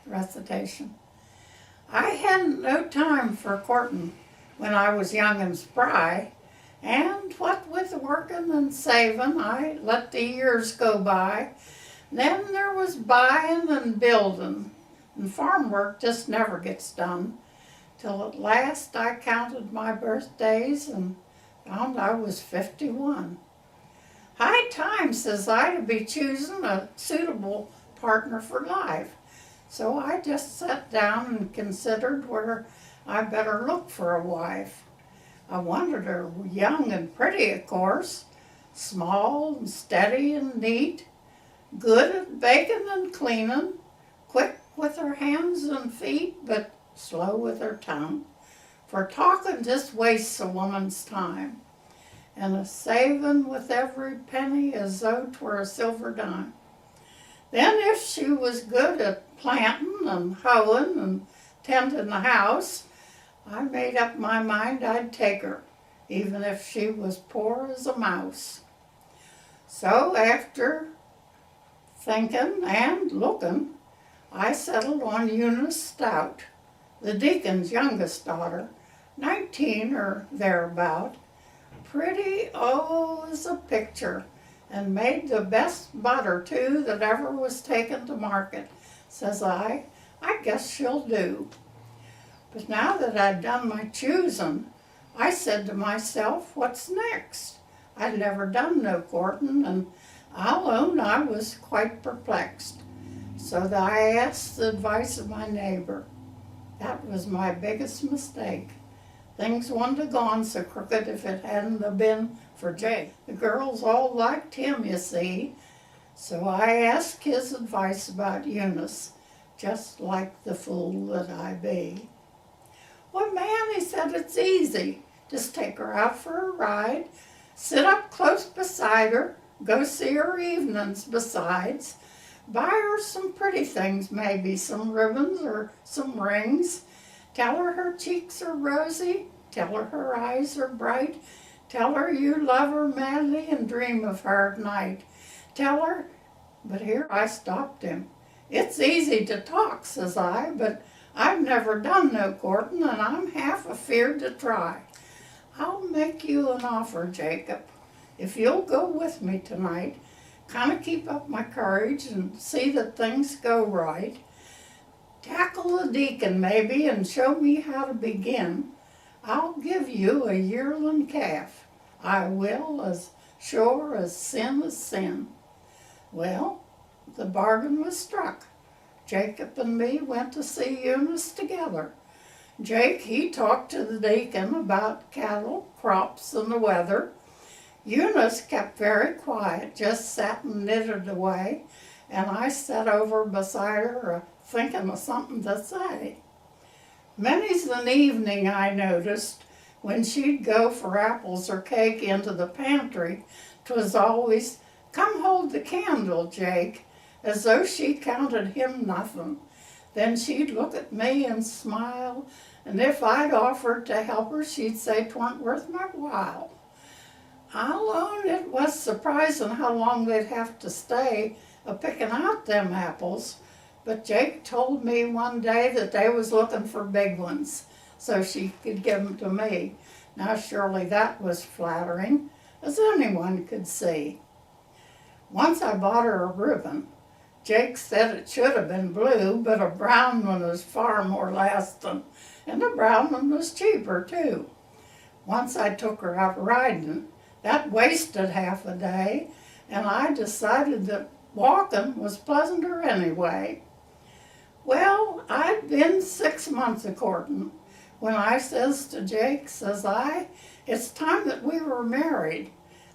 Recitation. I hadn't no time for courting when I was young and spry, and what with working and saving, I let the years go by. Then there was buying and building, and farm work just never gets done, till at last I counted my birthdays and found I was 51. High time, says I, to be choosing a suitable partner for life. So I just sat down and considered where I better look for a wife. I wanted her young and pretty, of course, small and steady and neat, good at baking and cleaning, quick with her hands and feet, but slow with her tongue, for talking just wastes a woman's time, and a saving with every penny as though 'twere a silver dime. Then if she was good at planting and hoeing and tending the house, I made up my mind I'd take her, even if she was poor as a mouse. So after thinking and looking, I settled on Eunice Stout, the deacon's youngest daughter, 19 or thereabout, pretty as a picture, and made the best butter too that ever was taken to market. Says I guess she'll do. But now that I'd done my choosing, I said to myself, what's next? I'd never done no courting, and I'll own I was quite perplexed. So that I asked the advice of my neighbor. That was my biggest mistake. Things wouldn't have gone so crooked if it hadn't have been for Jake. The girls all liked him, you see. So I asked his advice about Eunice, just like the fool that I be. Well, man, he said, it's easy. Just take her out for a ride, sit up close beside her, go see her evenings besides, buy her some pretty things, maybe some ribbons or some rings. Tell her cheeks are rosy, tell her eyes are bright, tell her you love her madly and dream of her at night. Tell her, but here I stopped him. It's easy to talk, says I, but I've never done no courting, and I'm half afeared to try. I'll make you an offer, Jacob, if you'll go with me tonight, kind of keep up my courage and see that things go right. Tackle the deacon maybe and show me how to begin. I'll give you a yearling calf. I will, as sure as sin is sin. Well, the bargain was struck. Jacob and me went to see Eunice together. Jake, he talked to the deacon about cattle, crops, and the weather. Eunice kept very quiet, just sat and knitted away, and I sat over beside her thinking of something to say. Many's an evening, I noticed, when she'd go for apples or cake into the pantry, 'twas always, "Come hold the candle, Jake," as though she counted him nothing. Then she'd look at me and smile, and if I'd offered to help her, she'd say 'twa'n't worth my while. I'll own it was surprising how long they'd have to stay a-picking out them apples, but Jake told me one day that they was looking for big ones, so she could give 'em to me. Now surely that was flattering, as anyone could see. Once I bought her a ribbon. Jake said it should have been blue, but a brown one was far more lasting, and a brown one was cheaper too. Once I took her out riding. That wasted half a day, and I decided that walking was pleasanter anyway. Well, I'd been 6 months a-courting when I says to Jake, says I, it's time that we were married.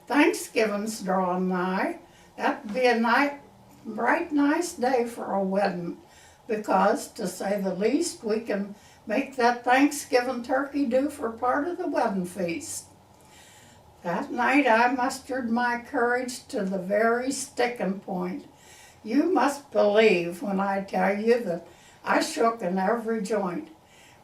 Thanksgiving's drawing nigh. That'd be a bright nice day for a wedding, because, to say the least, we can make that Thanksgiving turkey do for part of the wedding feast. That night I mustered my courage to the very sticking point. You must believe when I tell you that I shook in every joint.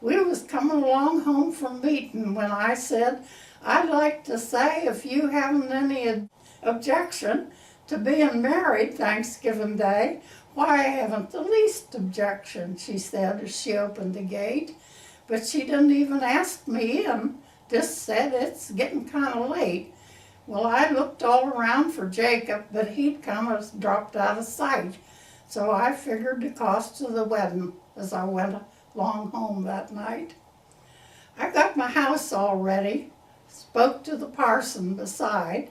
We was coming along home from meeting when I said, I'd like to say, if you haven't any objection to being married Thanksgiving Day, "Why, I haven't the least objection," she said as she opened the gate. But she didn't even ask me in, just said it's getting kind of late. Well, I looked all around for Jacob, but he'd kind of dropped out of sight. So I figured the cost of the wedding as I went along home that night. I got my house all ready, spoke to the parson beside,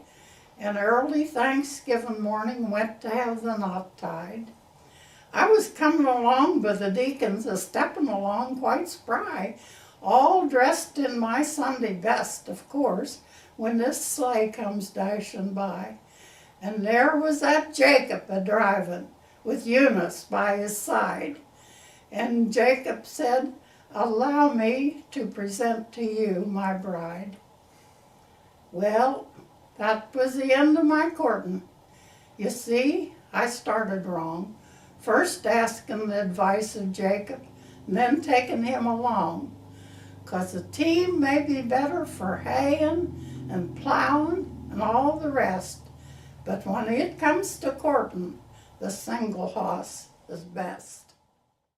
and early Thanksgiving morning went to have the knot tied. I was coming along, but the deacons a stepping along quite spry, all dressed in my Sunday best, of course, when this sleigh comes dashing by. And there was that Jacob a-driving, with Eunice by his side. And Jacob said, "Allow me to present to you my bride." Well, that was the end of my courting. You see, I started wrong. First asking the advice of Jacob, and then taking him along. 'Cause a team may be better for haying and plowing and all the rest, but when it comes to courting, the single hoss is best.